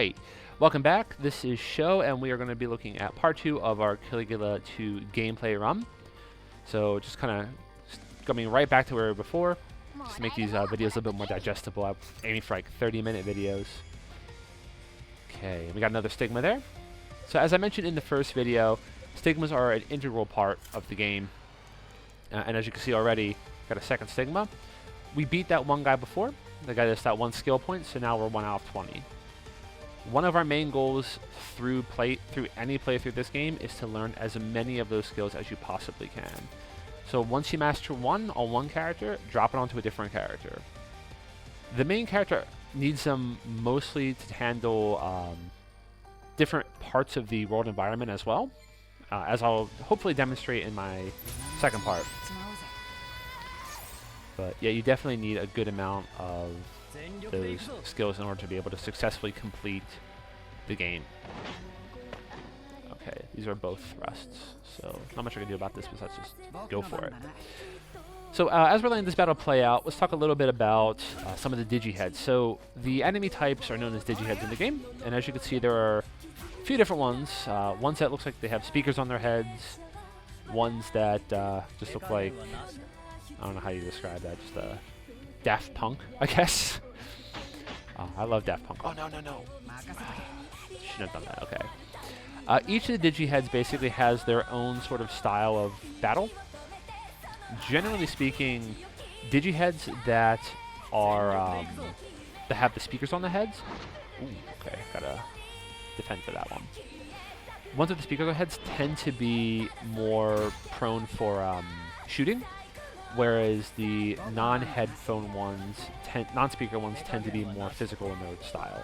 Alright, welcome back. This is Sho, and we are going to be looking at part 2 of our Caligula 2 gameplay run. So just kind of coming right back to where we were before, just to make these videos a little bit more digestible. I'm aiming for like 30-minute videos. Okay, we got another stigma there. So as I mentioned in the first video, stigmas are an integral part of the game. And as you can see already, got a second stigma. We beat that one guy before. That got us that one skill point, so now we're 1 out of 20. One of our main goals through any playthrough this game is to learn as many of those skills as you possibly can. So once you master one on one character, drop it onto a different character. The main character needs them mostly to handle different parts of the world environment as well, as I'll hopefully demonstrate in my second part. But yeah, you definitely need a good amount of those skills in order to be able to successfully complete the game. Okay, these are both thrusts, so not much I can do about this besides just go for it. So as we're letting this battle play out, let's talk a little bit about some of the digiheads. So the enemy types are known as digiheads in the game, and as you can see, there are a few different ones. Ones that looks like they have speakers on their heads, ones that just look like, I don't know how you describe that, just Daft Punk, I guess. Oh, I love Daft Punk. Oh, no. Shouldn't have done that, okay. Each of the digiheads basically has their own sort of style of battle. Generally speaking, digiheads that are, that have the speakers on the heads. Ooh, okay, gotta defend for that one. Ones with the speakers on the heads tend to be more prone for shooting, whereas the non-headphone ones, non-speaker ones tend to be more physical in their style.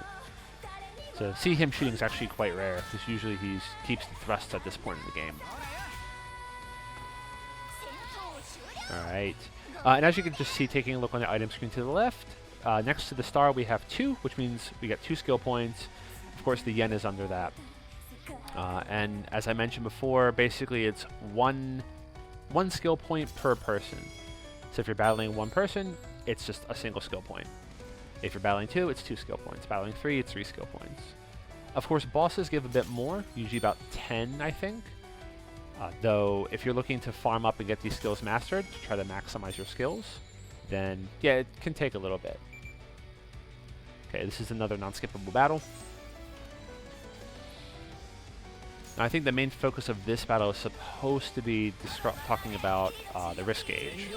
So see him shooting is actually quite rare, because usually he keeps the thrusts at this point in the game. Alright, and as you can just see, taking a look on the item screen to the left, next to the star we have 2, which means we get 2 skill points. Of course the yen is under that. And as I mentioned before, basically it's one skill point per person. So if you're battling one person, it's just a single skill point. If you're battling 2, it's 2 skill points. Battling 3, it's 3 skill points. Of course, bosses give a bit more, usually about 10, I think. Though, if you're looking to farm up and get these skills mastered, to try to maximize your skills, then, yeah, it can take a little bit. Okay, this is another non-skippable battle. Now, I think the main focus of this battle is supposed to be talking about the risk gauge.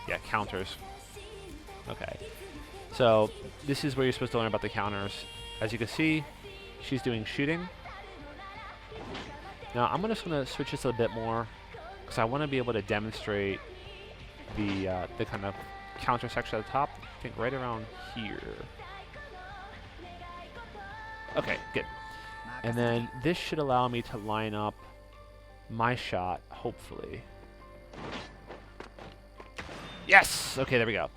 Yeah, counters. Okay. So, this is where you're supposed to learn about the counters. As you can see, she's doing shooting. Now, I'm just going to switch this a bit more, because I want to be able to demonstrate the kind of counter section at the top. I think right around here. Okay, good. And then this should allow me to line up my shot, hopefully. Yes! Okay, there we go.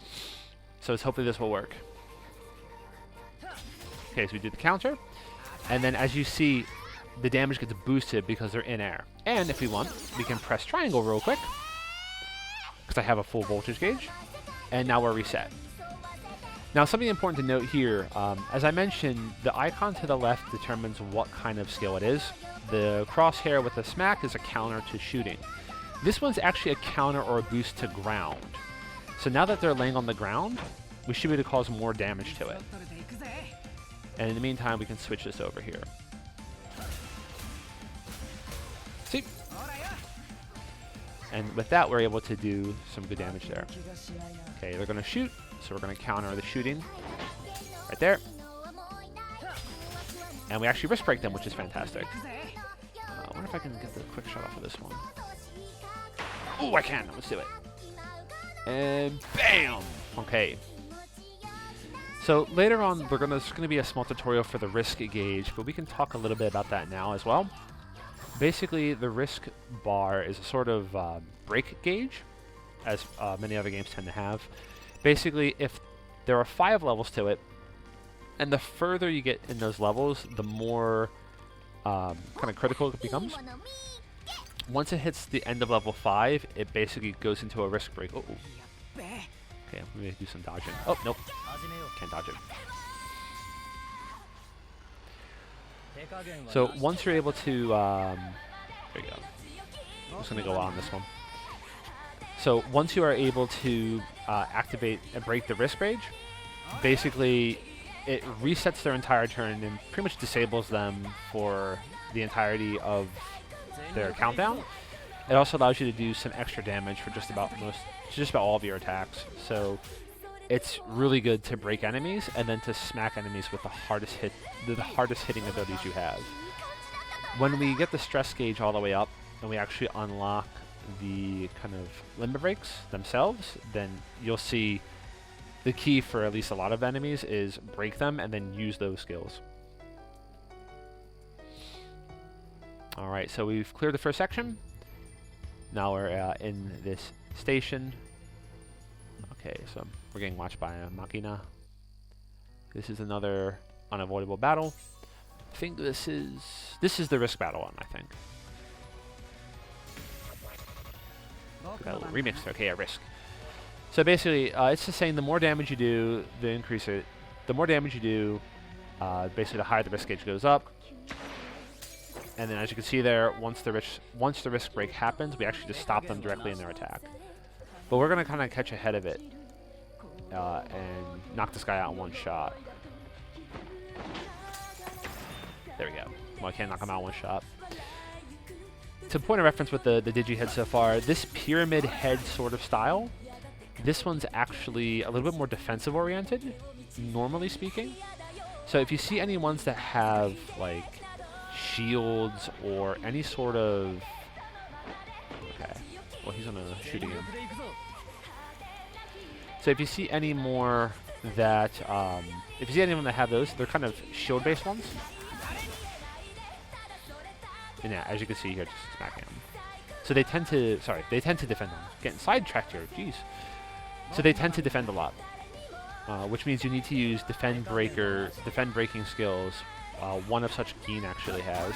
So hopefully this will work. Okay, so we did the counter. And then as you see, the damage gets boosted because they're in air. And if we want, we can press triangle real quick, because I have a full voltage gauge. And now we're reset. Now, something important to note here, as I mentioned, the icon to the left determines what kind of skill it is. The crosshair with the smack is a counter to shooting. This one's actually a counter or a boost to ground. So now that they're laying on the ground, we should be able to cause more damage to it. And in the meantime, we can switch this over here. See? And with that, we're able to do some good damage there. Okay, they're going to shoot. So we're going to counter the shooting right there. And we actually risk break them, which is fantastic. I wonder if I can get the quick shot off of this one. Oh, I can. Let's do it. And bam! Okay. So later on, there's going to be a small tutorial for the risk gauge, but we can talk a little bit about that now as well. Basically, the risk bar is a sort of break gauge, as many other games tend to have. Basically, if there are 5 levels to it, and the further you get in those levels, the more kind of critical it becomes. Once it hits the end of level 5, it basically goes into a risk break. Okay, I'm going to do some dodging. Oh, nope. Can't dodge it. So once you're able to, there you go. I'm just going to go on this one. So once you are able to activate and break the risk rage, basically it resets their entire turn and pretty much disables them for the entirety of their countdown. It also allows you to do some extra damage for just about all of your attacks. So it's really good to break enemies and then to smack enemies with the hardest hitting abilities you have. When we get the stress gauge all the way up and we actually unlock the kind of limit breaks themselves, then you'll see the key for at least a lot of enemies is break them and then use those skills. Alright, so we've cleared the first section. Now we're in this station. Okay, so we're getting watched by a Machina. This is another unavoidable battle. I think this is the risk battle one, I think. Got a little remix there. Okay, yeah, risk. So basically, it's just saying the more damage you do, the more damage you do, basically the higher the risk gauge goes up. And then as you can see there, once the risk break happens, we actually just stop them directly in their attack. But we're going to kind of catch ahead of it and knock this guy out in one shot. There we go. Well, I can't knock him out in one shot. To point of reference with the Digi head so far, this pyramid head sort of style, this one's actually a little bit more defensive oriented, normally speaking. So if you see any ones that have like shields or any sort of... Okay, well he's gonna shoot again. So if you see any more that, if you see anyone that have those, they're kind of shield-based ones. And yeah, as you can see here, just smacking them. So they tend to, defend them. Getting sidetracked here, jeez. So they tend to defend a lot, which means you need to use defend breaking skills. One of such Geen actually has,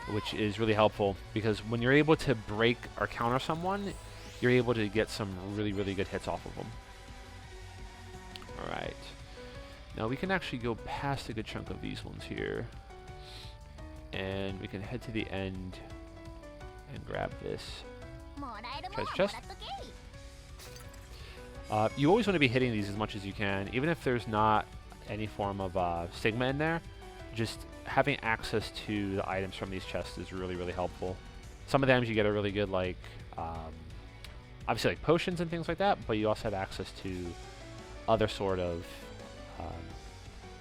which is really helpful because when you're able to break or counter someone, you're able to get some really, really good hits off of them. All right. Now we can actually go past a good chunk of these ones here. And we can head to the end and grab this treasure chest. You always want to be hitting these as much as you can, even if there's not any form of stigma in there. Just having access to the items from these chests is really, really helpful. Some of the items you get are really good, like obviously like potions and things like that, but you also have access to other sort of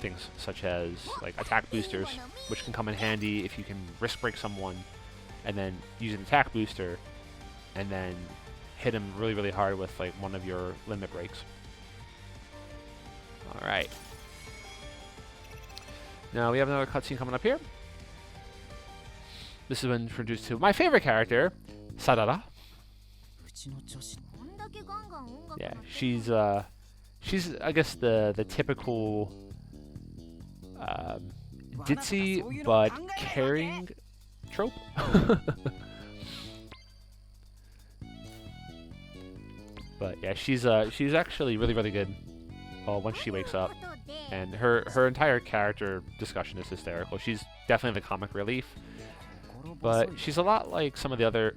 things such as like attack boosters, which can come in handy if you can risk break someone and then use an attack booster and then hit him really, really hard with like one of your limit breaks. All right. Now we have another cutscene coming up here. This is when introduced to my favorite character, Sasara. Yeah, she's I guess the typical ditzy but caring trope. But yeah, she's actually really, really good once she wakes up, and her entire character discussion is hysterical. She's definitely the comic relief, but she's a lot like some of the other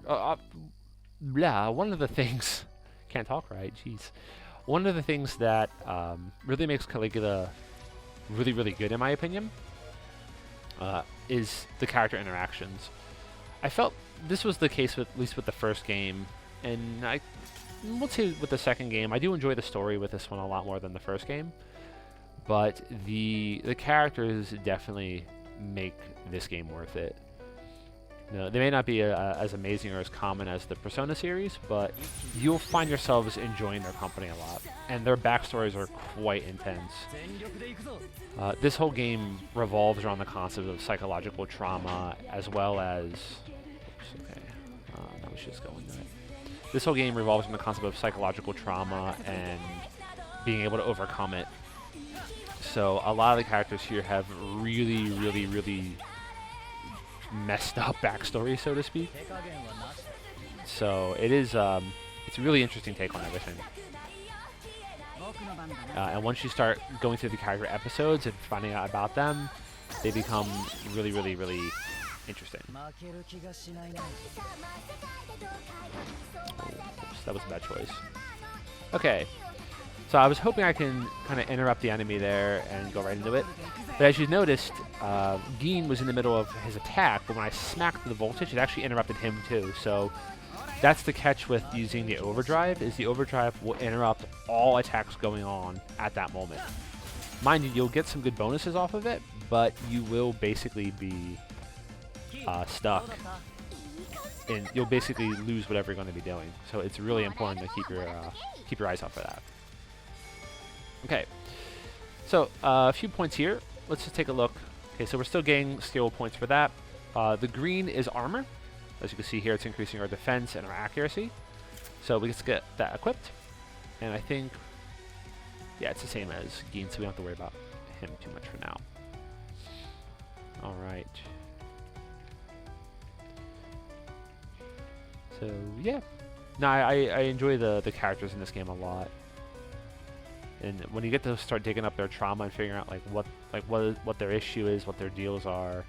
one of the things can't talk right, jeez. One of the things that really makes Caligula really, really good in my opinion is the character interactions. I felt this was the case with, at least with the first game, and we'll say with the second game, I do enjoy the story with this one a lot more than the first game, but the characters definitely make this game worth it. No, they may not be as amazing or as common as the Persona series, but you'll find yourselves enjoying their company a lot, and their backstories are quite intense. This whole game revolves around the concept of psychological trauma, as well as... Oops, okay. Now we should just go into it. This whole game revolves around the concept of psychological trauma and being able to overcome it. So a lot of the characters here have really, really, really messed up backstory, so to speak. So it is it's a really interesting take on everything. And once you start going through the character episodes and finding out about them, they become really, really, really interesting. Oops, that was a bad choice. Okay, so I was hoping I can kind of interrupt the enemy there and go right into it. But as you noticed, Geen was in the middle of his attack, but when I smacked the voltage, it actually interrupted him too. So that's the catch with using the overdrive, is the overdrive will interrupt all attacks going on at that moment. Mind you, you'll get some good bonuses off of it, but you will basically be stuck. And you'll basically lose whatever you're going to be doing. So it's really important to keep your eyes out for that. Okay, so a few points here. Let's just take a look. Okay, so we're still getting skill points for that. The green is armor. As you can see here, it's increasing our defense and our accuracy. So we just get that equipped. And I think, yeah, it's the same as Geen, so we don't have to worry about him too much for now. All right. So yeah, no, I enjoy the characters in this game a lot. And when you get to start digging up their trauma and figuring out what their issue is, what their deals are,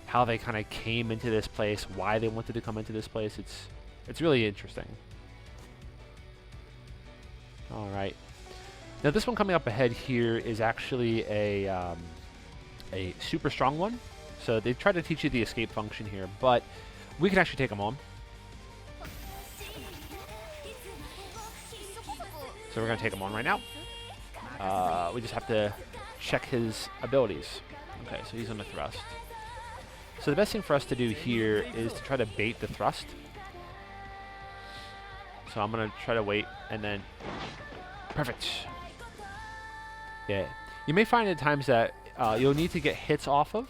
how they kind of came into this place, why they wanted to come into this place, it's really interesting. All right. Now this one coming up ahead here is actually a super strong one. So they tried to teach you the escape function here, but we can actually take them on. So we're going to take him on right now. We just have to check his abilities. Okay, so he's on the thrust. So the best thing for us to do here is to try to bait the thrust. So I'm going to try to wait and then... Perfect. Yeah. You may find at times that you'll need to get hits off of.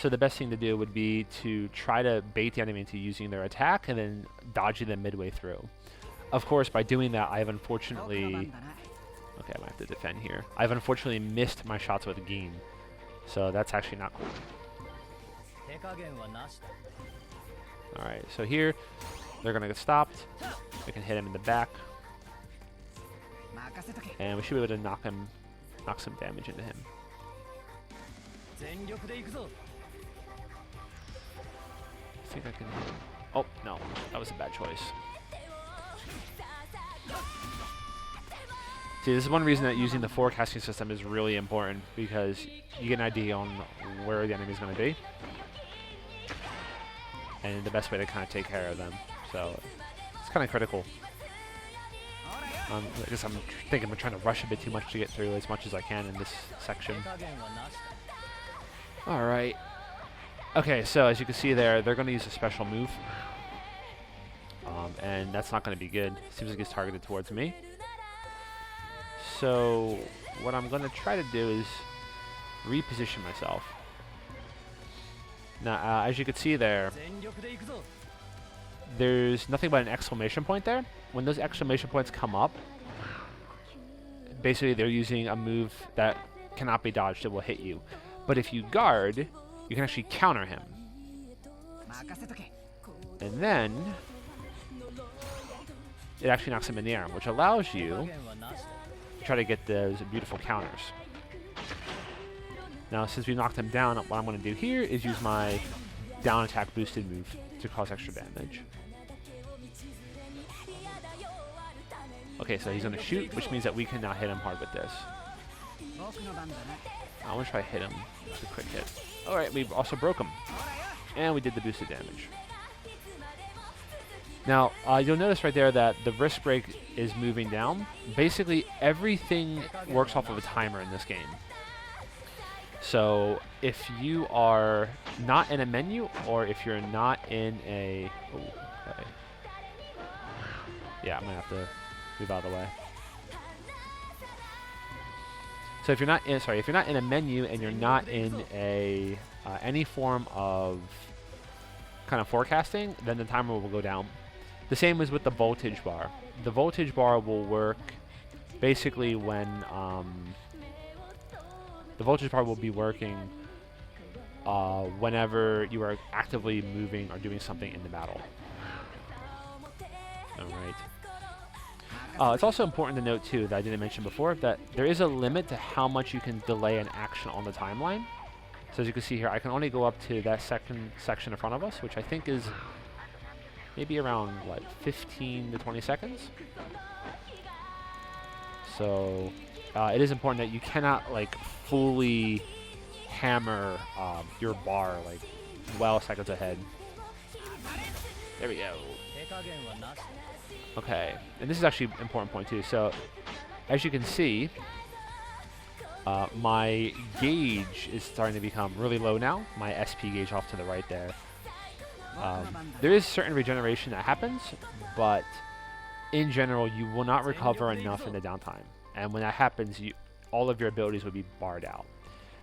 So the best thing to do would be to try to bait the enemy into using their attack and then dodging them midway through. Of course, by doing that, I've unfortunately... Okay, I might have to defend here. I've unfortunately missed my shots with Geen. So that's actually not cool. Alright, so here, they're going to get stopped. We can hit him in the back. And we should be able to knock some damage into him. I think I can... Oh, no. That was a bad choice. See, this is one reason that using the forecasting system is really important, because you get an idea on where the enemy is going to be and the best way to kind of take care of them. So it's kind of critical. I guess I'm thinking I'm trying to rush a bit too much to get through as much as I can in this section. All right. Okay, so as you can see there, they're going to use a special move. And that's not going to be good. Seems like it's targeted towards me. So what I'm going to try to do is reposition myself. Now, as you can see there, there's nothing but an exclamation point there. When those exclamation points come up, basically they're using a move that cannot be dodged. It will hit you. But if you guard, you can actually counter him. And then it actually knocks him in the air, which allows you to try to get those beautiful counters. Now, since we knocked him down, what I'm going to do here is use my down attack boosted move to cause extra damage. Okay, so he's going to shoot, which means that we can now hit him hard with this. I want to try to hit him with a quick hit. Alright, we also broke him. And we did the boosted damage. Now, you'll notice right there that the wrist break is moving down. Basically, everything works off of a timer in this game. So, if you are not in a menu, or if you're not in a... Oh, okay. Yeah, I'm going to have to move out of the way. So if you're not in a menu and you're not in a any form of kind of forecasting, then the timer will go down. The same as with the voltage bar. The voltage bar will work basically when the voltage bar will be working whenever you are actively moving or doing something in the battle. All right. It's also important to note, too, that I didn't mention before, that there is a limit to how much you can delay an action on the timeline. So as you can see here, I can only go up to that second section in front of us, which I think is maybe around, what, 15 to 20 seconds? So it is important that you cannot, like, fully hammer your bar, like, well seconds ahead. There we go. Okay, and this is actually an important point too. So, as you can see, my gauge is starting to become really low now. My SP gauge off to the right there. There is certain regeneration that happens, but in general, you will not recover enough in the downtime. And when that happens, all of your abilities will be barred out.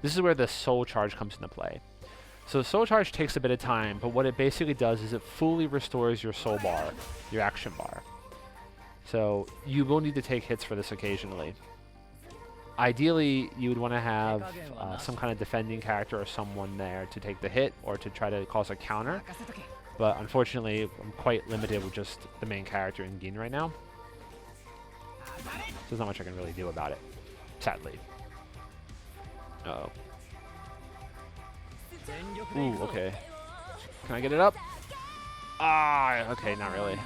This is where the soul charge comes into play. So soul charge takes a bit of time, but what it basically does is it fully restores your soul bar, your action bar. So you will need to take hits for this occasionally. Ideally, you would want to have some kind of defending character or someone there to take the hit or to try to cause a counter. But unfortunately, I'm quite limited with just the main character in Gin right now. So there's not much I can really do about it, sadly. Uh-oh. Ooh, okay. Can I get it up? Ah, okay, not really.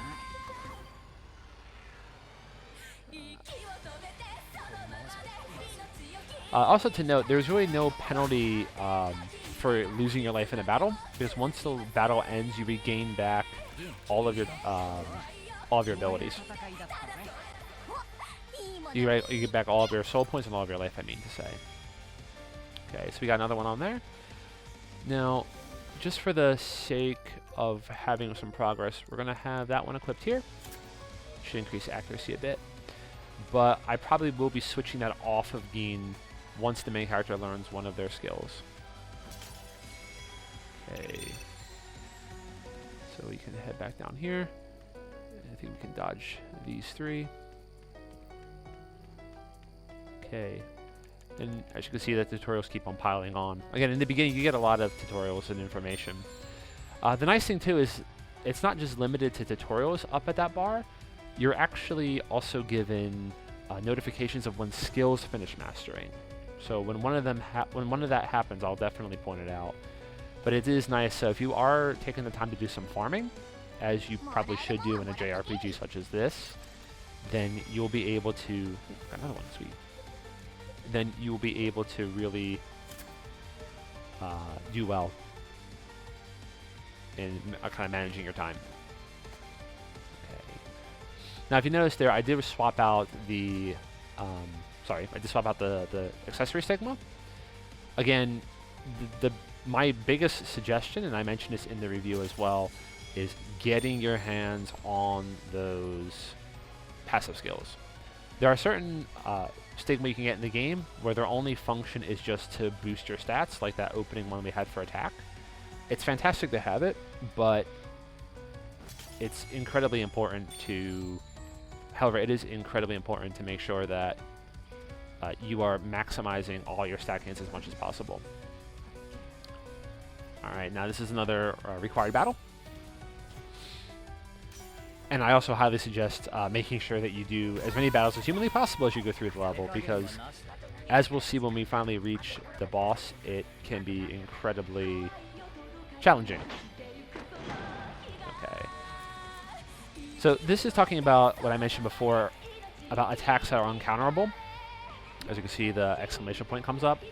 Also to note, there's really no penalty for losing your life in a battle, because once the battle ends, you regain back all of your abilities. You get back all of your soul points and all of your life, I mean to say. Okay, so we got another one on there. Now, just for the sake of having some progress, we're going to have that one equipped here. Should increase accuracy a bit. But I probably will be switching that off of Gin once the main character learns one of their skills. Okay. So we can head back down here. I think we can dodge these three. Okay. And as you can see, the tutorials keep on piling on. Again, in the beginning, you get a lot of tutorials and information. The nice thing, too, is it's not just limited to tutorials up at that bar. You're actually also given notifications of when skills finish mastering. So when one of that happens, I'll definitely point it out. But it is nice. So if you are taking the time to do some farming, as you probably should do in a jrpg such as this, then you'll be able to... Got another one, sweet. Then you will be able to really do well in kind of managing your time. Okay. Now, if you notice there, I did swap out the the accessory stigma. Again, my biggest suggestion, and I mentioned this in the review as well, is getting your hands on those passive skills. There are certain stigma you can get in the game where their only function is just to boost your stats, like that opening one we had for attack. It's fantastic to have it, but it's incredibly important to... However, it is incredibly important to make sure that you are maximizing all your stat gains as much as possible. Alright, now this is another required battle. And I also highly suggest making sure that you do as many battles as humanly possible as you go through the level, because as we'll see when we finally reach the boss, it can be incredibly challenging. Okay. So this is talking about what I mentioned before about attacks that are uncounterable. As you can see, the exclamation point comes up.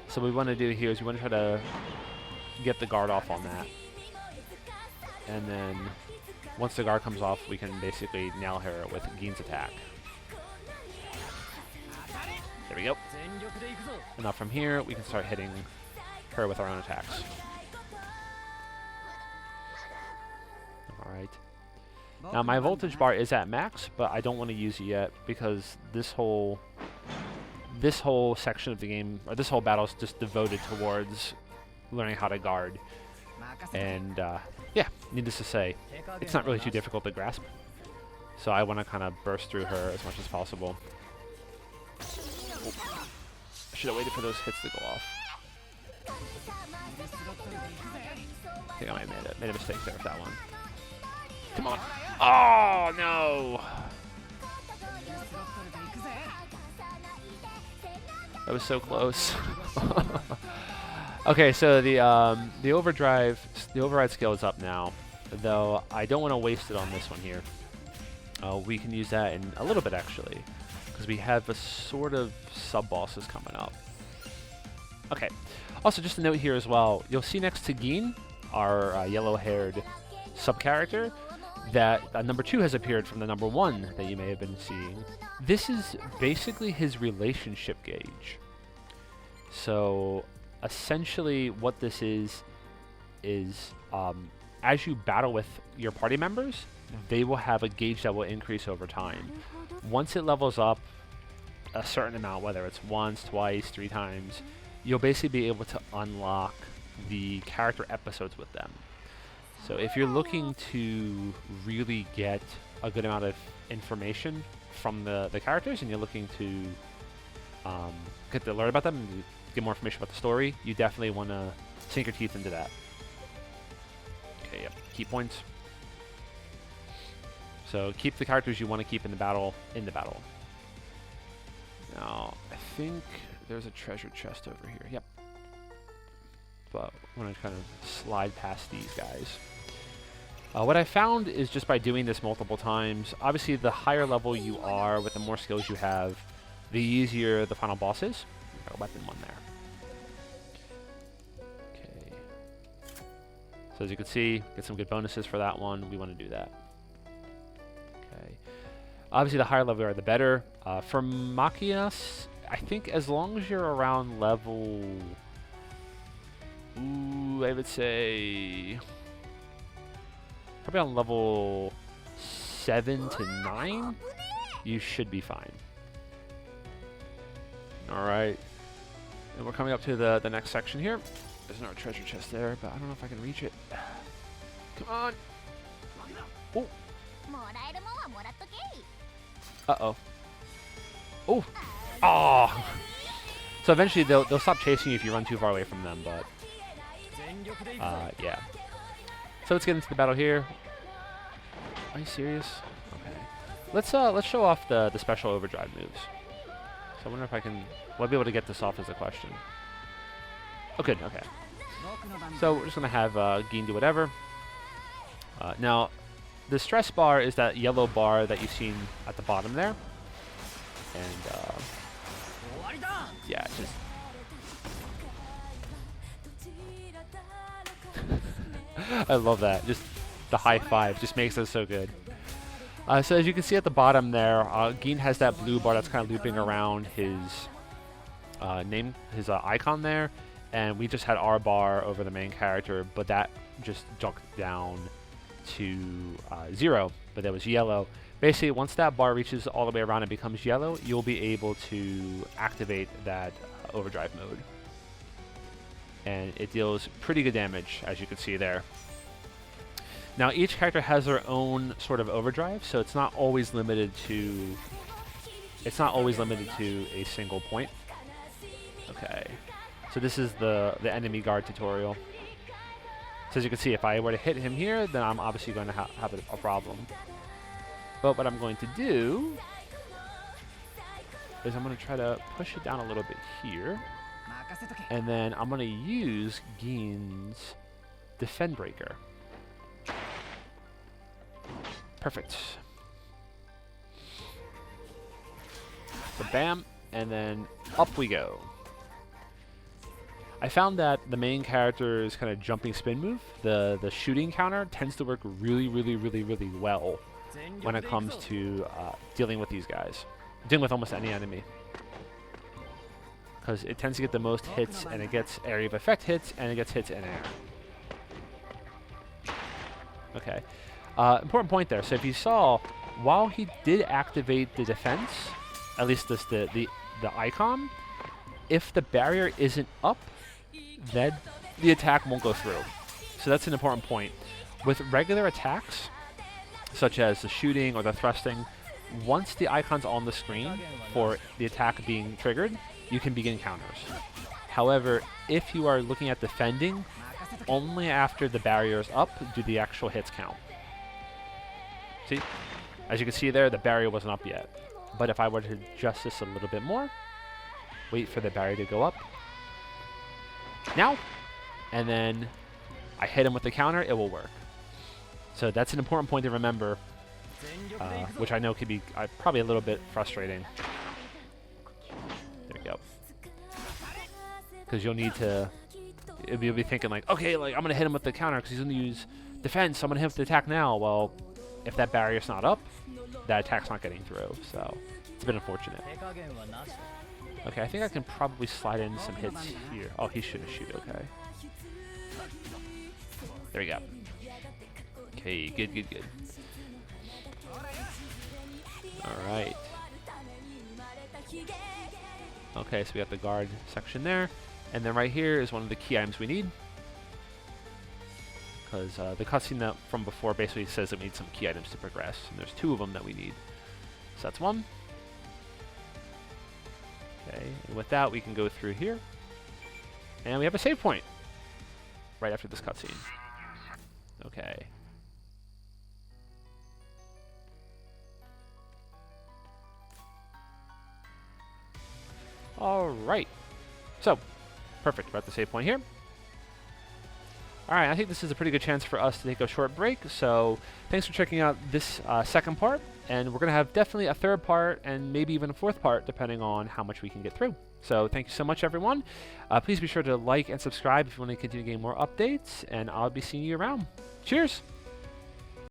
So what we want to do here is we want to try to get the guard off on that. And then once the guard comes off, we can basically nail her with Gin's attack. There we go. And now from here, we can start hitting her with our own attacks. Alright. Now my voltage bar is at max, but I don't want to use it yet because this whole section of the game, or this whole battle, is just devoted towards learning how to guard. And yeah, needless to say, it's not really too difficult to grasp. So I want to kind of burst through her as much as possible. Oh. I should have waited for those hits to go off. I think I might have made a mistake there with that one. Come on. Oh, no. That was so close. Okay, so the override skill is up now, though I don't want to waste it on this one here. We can use that in a little bit actually, because we have a sort of sub-bosses coming up. Okay. Also, just a note here as well, you'll see next to Gin, our yellow-haired sub-character, that number 2 has appeared from the number 1 that you may have been seeing. This is basically his relationship gauge. So, essentially what this is as you battle with your party members, they will have a gauge that will increase over time. Once it levels up a certain amount, whether it's once, twice, 3 times, you'll basically be able to unlock the character episodes with them. So if you're looking to really get a good amount of information from the characters, and you're looking to get to learn about them and get more information about the story, you definitely want to sink your teeth into that. Okay, yep, key points. So keep the characters you want to keep in the battle Now, I think there's a treasure chest over here. Yep. But I'm going to kind of slide past these guys. What I found is just by doing this multiple times, obviously the higher level you are with the more skills you have, the easier the final boss is. Got a weapon one there. Okay. So as you can see, get some good bonuses for that one. We want to do that. Okay. Obviously the higher level you are, the better. For Machias, I think as long as you're around level... I would say... probably on level 7 to 9, you should be fine. Alright. And we're coming up to the next section here. There's another treasure chest there, but I don't know if I can reach it. Come on! Oh! Uh-oh. Oh! Oh! So eventually they'll stop chasing you if you run too far away from them, but... yeah. So let's get into the battle here. Are you serious? Okay. Let's show off the special overdrive moves. So I wonder if will I be able to get this off as a question. Oh good, okay. So we're just gonna have Gin do whatever. Now the stress bar is that yellow bar that you've seen at the bottom there. And yeah, just I love that. Just the high five just makes it so good. So as you can see at the bottom there, Gin has that blue bar that's kind of looping around his icon there, and we just had our bar over the main character, but that just jumped down to 0, but that was yellow. Basically, once that bar reaches all the way around and becomes yellow, you'll be able to activate that overdrive mode. And it deals pretty good damage, as you can see there. Now, each character has their own sort of overdrive, so it's not always limited to a single point. Okay, so this is the enemy guard tutorial. So as you can see, if I were to hit him here, then I'm obviously going to have a problem. But what I'm going to do is I'm going to try to push it down a little bit here. And then I'm going to use Gin's Defend Breaker. Perfect. So bam, and then up we go. I found that the main character's kind of jumping spin move, the shooting counter, tends to work really well when it comes to dealing with these guys. Dealing with almost any enemy. Because it tends to get the most hits, and it gets area of effect hits, and it gets hits in air. Okay. Important point there. So if you saw, while he did activate the defense, at least this the icon, if the barrier isn't up, then the attack won't go through. So that's an important point. With regular attacks, such as the shooting or the thrusting, once the icon's on the screen for the attack being triggered, you can begin counters. However, if you are looking at defending, only after the barrier is up do the actual hits count. See? As you can see there, the barrier wasn't up yet. But if I were to adjust this a little bit more, wait for the barrier to go up. Now, and then I hit him with the counter, it will work. So that's an important point to remember, which I know could be probably a little bit frustrating. There we go. Because you'll need to, you'll be thinking like, okay, like I'm gonna hit him with the counter because he's gonna use defense, so I'm gonna hit him with the attack now. Well, if that barrier's not up, that attack's not getting through, so it's a bit unfortunate. Okay, I think I can probably slide in some hits here. Oh, he shouldn't shoot, okay. There we go. Okay, good, good, good. Alright. Okay, so we got the guard section there. And then right here is one of the key items we need. Because the cutscene that from before basically says that we need some key items to progress. And there's 2 of them that we need. So that's 1. Okay, and with that we can go through here. And we have a save point right after this cutscene. Okay. Alright. So, perfect. We're at the save point here. Alright, I think this is a pretty good chance for us to take a short break. So, thanks for checking out this second part. And we're going to have definitely a third part and maybe even a fourth part depending on how much we can get through. So, thank you so much, everyone. Please be sure to like and subscribe if you want to continue getting more updates. And I'll be seeing you around. Cheers!